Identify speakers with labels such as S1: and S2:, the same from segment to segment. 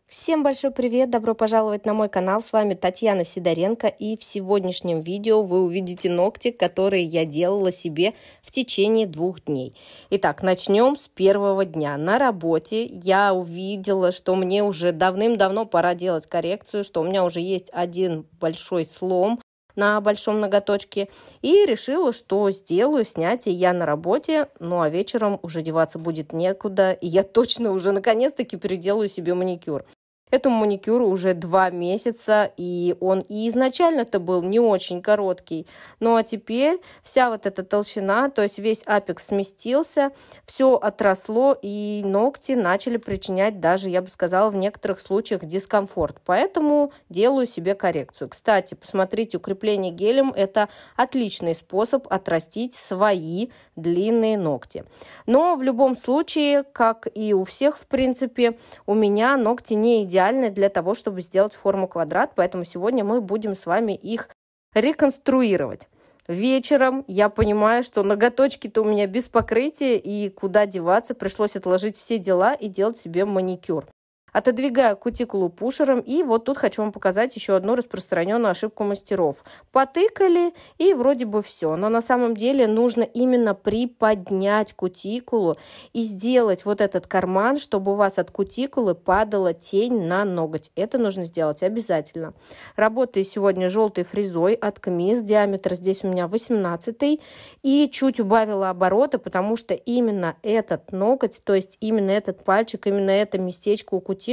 S1: Всем большой привет! Добро пожаловать на мой канал. С вами Татьяна Сидоренко. И в сегодняшнем видео вы увидите ногти, которые я делала себе в течение 2 дней. Итак, начнем с первого дня. На работе я увидела, что мне уже давным-давно пора делать коррекцию, что у меня уже есть один большой слом на большом ноготочке, и решила, что сделаю снятие я на работе, ну а вечером уже деваться будет некуда, и я точно уже наконец-таки переделаю себе маникюр. Этому маникюру уже 2 месяца, и он и изначально-то был не очень короткий. Ну а теперь вся вот эта толщина, то есть весь апекс сместился, все отросло, и ногти начали причинять даже, я бы сказала, в некоторых случаях дискомфорт. Поэтому делаю себе коррекцию. Кстати, посмотрите, укрепление гелем – это отличный способ отрастить свои длинные ногти. Но в любом случае, как и у всех, в принципе, у меня ногти не идеальны для того, чтобы сделать форму квадрат, поэтому сегодня мы будем с вами их реконструировать. Вечером я понимаю, что ноготочки-то у меня без покрытия, и куда деваться, пришлось отложить все дела и делать себе маникюр. Отодвигаю кутикулу пушером, и вот тут хочу вам показать еще одну распространенную ошибку мастеров. Потыкали, и вроде бы все, но на самом деле нужно именно приподнять кутикулу и сделать вот этот карман, чтобы у вас от кутикулы падала тень на ноготь. Это нужно сделать обязательно. Работаю сегодня желтой фрезой от КМИС, диаметр здесь у меня 18, и чуть убавила обороты, потому что именно этот ноготь, то есть именно этот пальчик, именно это местечко у кутикулы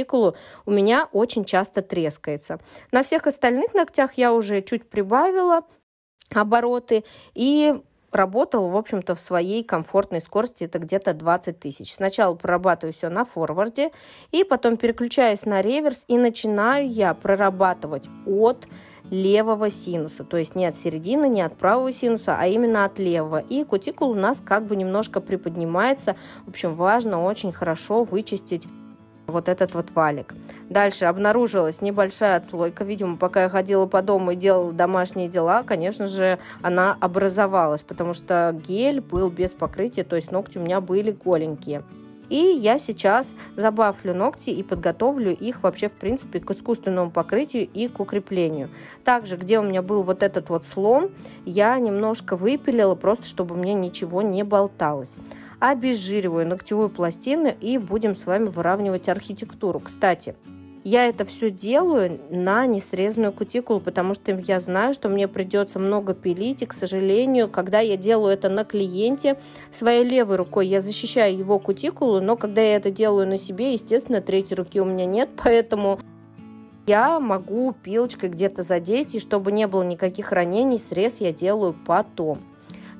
S1: у меня очень часто трескается. На всех остальных ногтях я уже чуть прибавила обороты и работала, в общем-то, в своей комфортной скорости, это где-то 20 тысяч. Сначала прорабатываю все на форварде, и потом переключаюсь на реверс, и начинаю я прорабатывать от левого синуса, то есть не от середины, не от правого синуса, а именно от левого. И кутикула у нас как бы немножко приподнимается. В общем, важно очень хорошо вычистить вот этот вот валик. Дальше обнаружилась небольшая отслойка. Видимо, пока я ходила по дому и делала домашние дела, конечно же, она образовалась, потому что гель был без покрытия, то есть ногти у меня были голенькие. И я сейчас забафлю ногти и подготовлю их вообще, в принципе, к искусственному покрытию и к укреплению. Также, где у меня был вот этот вот слом, я немножко выпилила, просто чтобы мне ничего не болталось. Обезжириваю ногтевую пластину и будем с вами выравнивать архитектуру. Кстати, я это все делаю на несрезанную кутикулу, потому что я знаю, что мне придется много пилить, и, к сожалению, когда я делаю это на клиенте, своей левой рукой я защищаю его кутикулу, но когда я это делаю на себе, естественно, третьей руки у меня нет, поэтому я могу пилочкой где-то задеть, и чтобы не было никаких ранений, срез я делаю потом.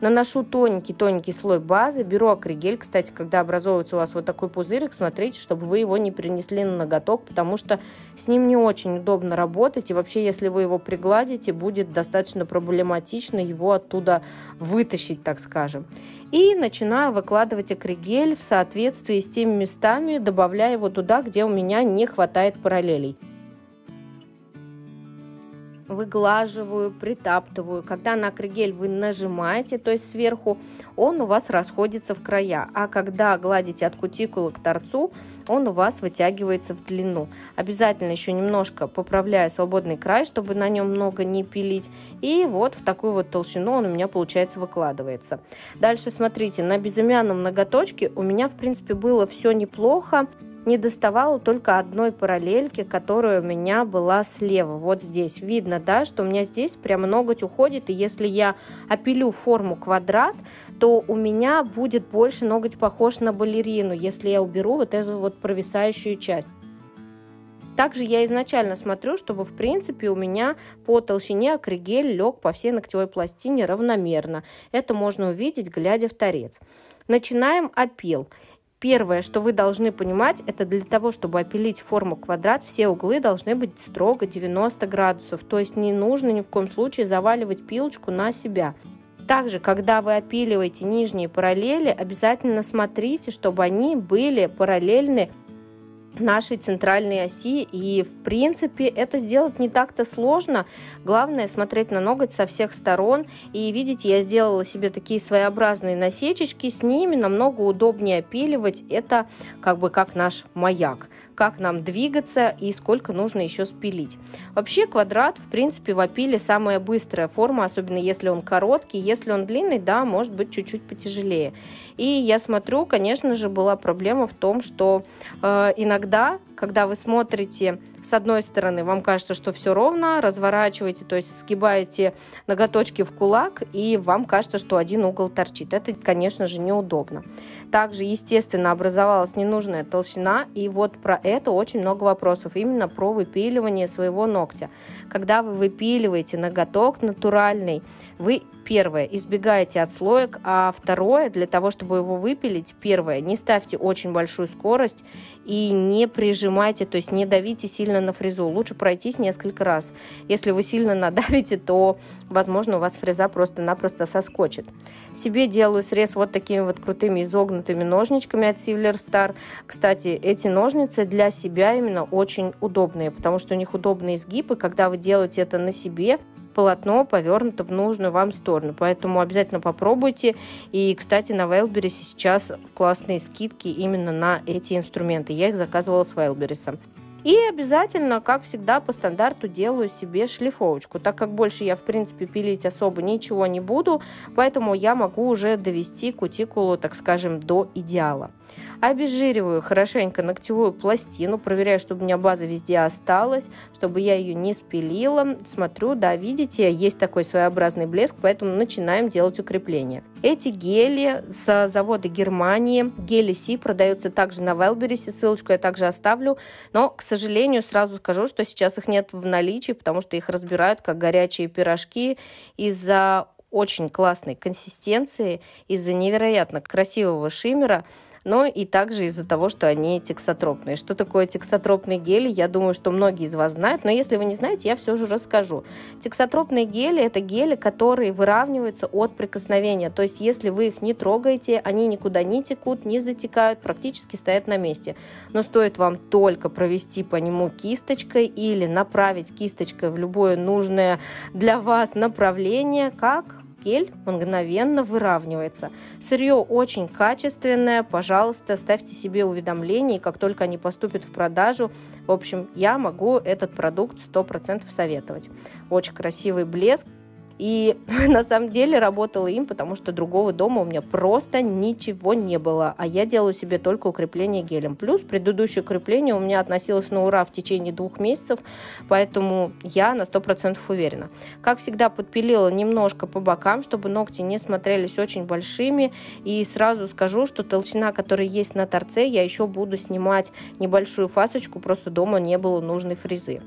S1: Наношу тоненький-тоненький слой базы, беру акригель. Кстати, когда образовывается у вас вот такой пузырик, смотрите, чтобы вы его не перенесли на ноготок, потому что с ним не очень удобно работать. И вообще, если вы его пригладите, будет достаточно проблематично его оттуда вытащить, так скажем. И начинаю выкладывать акригель в соответствии с теми местами, добавляя его туда, где у меня не хватает параллелей. Выглаживаю, притаптываю. Когда на акригель вы нажимаете, то есть сверху, он у вас расходится в края. А когда гладите от кутикулы к торцу, он у вас вытягивается в длину. Обязательно еще немножко поправляю свободный край, чтобы на нем много не пилить. И вот в такую вот толщину он у меня, получается, выкладывается. Дальше смотрите, на безымянном ноготочке у меня, в принципе, было все неплохо. Не доставало только одной параллельки, которая у меня была слева. Вот здесь видно, да, что у меня здесь прямо ноготь уходит. И если я опилю форму квадрат, то у меня будет больше ноготь похож на балерину, если я уберу вот эту вот провисающую часть. Также я изначально смотрю, чтобы, в принципе, у меня по толщине акригель лег по всей ногтевой пластине равномерно. Это можно увидеть, глядя в торец. Начинаем опил. Первое, что вы должны понимать, это для того, чтобы опилить форму квадрат, все углы должны быть строго 90 градусов. То есть не нужно ни в коем случае заваливать пилочку на себя. Также, когда вы опиливаете нижние параллели, обязательно смотрите, чтобы они были параллельны нашей центральной оси, и в принципе это сделать не так-то сложно. Главное смотреть на ноготь со всех сторон. И видите, я сделала себе такие своеобразные насечечки, с ними намного удобнее опиливать. Это как бы как наш маяк. как нам двигаться и сколько нужно еще спилить. Вообще квадрат, в принципе, в опиле самая быстрая форма, особенно если он короткий. Если он длинный, да, может быть чуть-чуть потяжелее. И я смотрю, конечно же, была проблема в том, что иногда, когда вы смотрите с одной стороны, вам кажется, что все ровно, разворачиваете, то есть сгибаете ноготочки в кулак, и вам кажется, что один угол торчит. Это, конечно же, неудобно. Также, естественно, образовалась ненужная толщина, и вот про это очень много вопросов, именно про выпиливание своего ногтя. Когда вы выпиливаете ноготок натуральный, вы, первое, избегаете отслоек, а второе, для того, чтобы его выпилить, первое, не ставьте очень большую скорость и не прижимайте, то есть не давите сильно на фрезу. Лучше пройтись несколько раз. Если вы сильно надавите, то, возможно, у вас фреза просто-напросто соскочит. Себе делаю срез вот такими вот крутыми изогнутыми ножничками от Sivler Star. Кстати, эти ножницы для себя именно очень удобные, потому что у них удобный изгиб, и когда вы делаете это на себе, полотно повернуто в нужную вам сторону. Поэтому обязательно попробуйте. И, кстати, на Wildberries сейчас классные скидки именно на эти инструменты. Я их заказывала с Wildberries. И обязательно, как всегда, по стандарту делаю себе шлифовочку, так как больше я, в принципе, пилить особо ничего не буду, поэтому я могу уже довести кутикулу, так скажем, до идеала. Обезжириваю хорошенько ногтевую пластину, проверяю, чтобы у меня база везде осталась, чтобы я ее не спилила. Смотрю, да, видите, есть такой своеобразный блеск, поэтому начинаем делать укрепление. Эти гели с завода Германии, гели Си, продаются также на Wildberries, ссылочку я также оставлю, но, к сожалению, сразу скажу, что сейчас их нет в наличии, потому что их разбирают как горячие пирожки из-за очень классной консистенции, из-за невероятно красивого шиммера, но и также из-за того, что они тексотропные. Что такое тексотропные гели, я думаю, что многие из вас знают, но если вы не знаете, я все же расскажу. Тексотропные гели – это гели, которые выравниваются от прикосновения, то есть если вы их не трогаете, они никуда не текут, не затекают, практически стоят на месте. Но стоит вам только провести по нему кисточкой или направить кисточкой в любое нужное для вас направление, как гель мгновенно выравнивается. Сырье очень качественное, пожалуйста, ставьте себе уведомления, и как только они поступят в продажу, в общем, я могу этот продукт 100% советовать. Очень красивый блеск. И на самом деле работала им, потому что другого дома у меня просто ничего не было. А я делаю себе только укрепление гелем. Плюс предыдущее укрепление у меня относилось на ура в течение 2 месяцев, поэтому я на 100% уверена. Как всегда, подпилила немножко по бокам, чтобы ногти не смотрелись очень большими. И сразу скажу, что толщина, которая есть на торце, я еще буду снимать небольшую фасочку, просто дома не было нужной фрезы.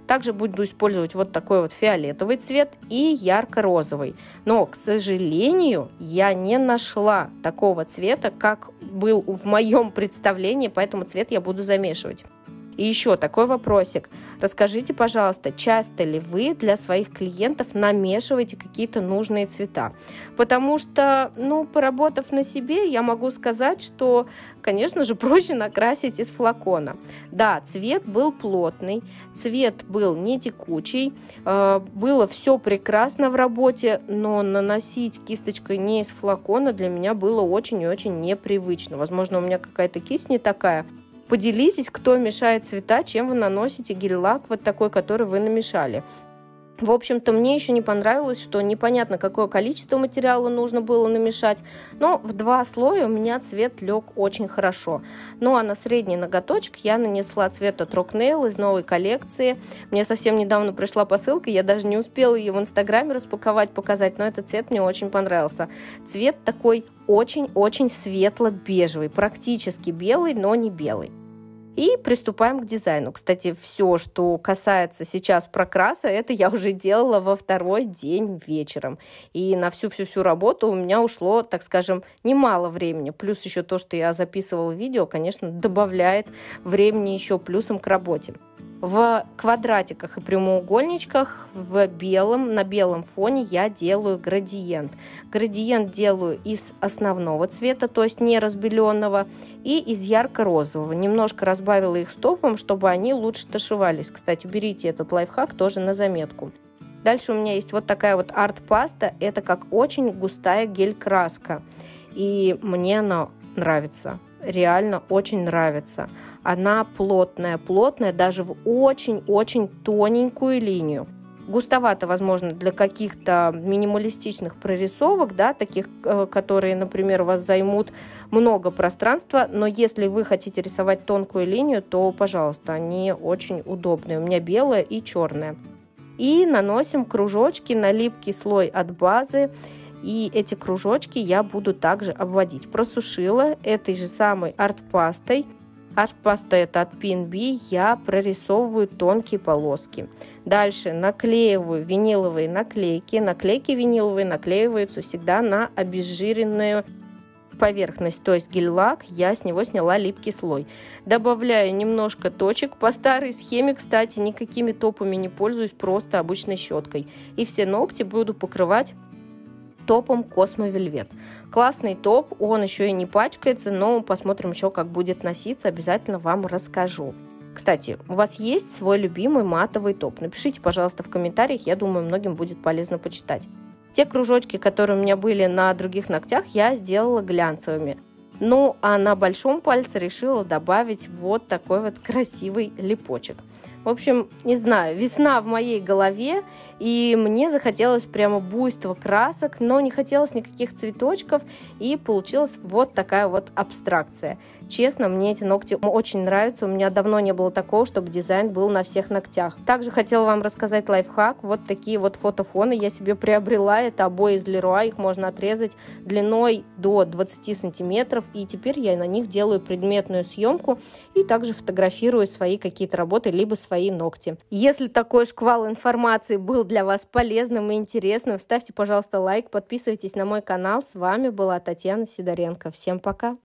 S1: Также буду использовать вот такой вот фиолетовый цвет и ярко-розовый. Но, к сожалению, я не нашла такого цвета, как был в моем представлении, поэтому цвет я буду замешивать. И еще такой вопросик. Расскажите, пожалуйста, часто ли вы для своих клиентов намешиваете какие-то нужные цвета? Потому что, поработав на себе, я могу сказать, что, конечно же, проще накрасить из флакона. Да, цвет был плотный, цвет был не текучий, было все прекрасно в работе, но наносить кисточкой не из флакона для меня было очень и очень непривычно. Возможно, у меня какая-то кисть не такая. Поделитесь, кто мешает цвета, чем вы наносите гель-лак вот такой, который вы намешали. В общем-то, мне еще не понравилось, что непонятно, какое количество материала нужно было намешать, но в 2 слоя у меня цвет лег очень хорошо. Ну а на средний ноготочек я нанесла цвет от Rocknail из новой коллекции. Мне совсем недавно пришла посылка, я даже не успела ее в Инстаграме распаковать, показать, но этот цвет мне очень понравился. Цвет такой очень-очень светло-бежевый, практически белый, но не белый. И приступаем к дизайну. Кстати, все, что касается сейчас прокраса, это я уже делала во 2-й день вечером. И на всю работу у меня ушло, так скажем, немало времени. Плюс еще то, что я записывала видео, конечно, добавляет времени еще плюсом к работе. В квадратиках и прямоугольничках на белом фоне я делаю градиент. Градиент делаю из основного цвета, то есть не разбеленного, и из ярко-розового. Немножко разбавила их стопом, чтобы они лучше тушевались. Кстати, берите этот лайфхак тоже на заметку. Дальше у меня есть вот такая вот арт-паста. Это как очень густая гель-краска. И мне она нравится. Реально очень нравится. она плотная, даже в очень-очень тоненькую линию. Густовато, возможно, для каких-то минималистичных прорисовок, да, таких, которые, например, у вас займут много пространства, но если вы хотите рисовать тонкую линию, то, пожалуйста, они очень удобные. У меня белая и черная. И наносим кружочки на липкий слой от базы. И эти кружочки я буду также обводить. Просушила этой же самой арт-пастой. Арт-паста это от P&B, я прорисовываю тонкие полоски. Дальше наклеиваю виниловые наклейки. Наклейки виниловые наклеиваются всегда на обезжиренную поверхность, то есть гель-лак, я с него сняла липкий слой. Добавляю немножко точек. По старой схеме, кстати, никакими топами не пользуюсь, просто обычной щеткой. И все ногти буду покрывать топом Cosmo Velvet. Классный топ, он еще и не пачкается, но посмотрим еще, как будет носиться, обязательно вам расскажу. Кстати, у вас есть свой любимый матовый топ? Напишите, пожалуйста, в комментариях, я думаю, многим будет полезно почитать. Те кружочки, которые у меня были на других ногтях, я сделала глянцевыми. Ну, а на большом пальце решила добавить вот такой вот красивый липочек. В общем, не знаю, весна в моей голове, и мне захотелось прямо буйства красок, но не хотелось никаких цветочков, и получилась вот такая вот абстракция. Честно, мне эти ногти очень нравятся, у меня давно не было такого, чтобы дизайн был на всех ногтях. Также хотела вам рассказать лайфхак, вот такие вот фотофоны я себе приобрела, это обои из Leroy, их можно отрезать длиной до 20 сантиметров, и теперь я на них делаю предметную съемку и также фотографирую свои какие-то работы, либо свои ногти. Если такой шквал информации был для вас полезным и интересным, ставьте, пожалуйста, лайк, подписывайтесь на мой канал. С вами была Татьяна Сидоренко. Всем пока!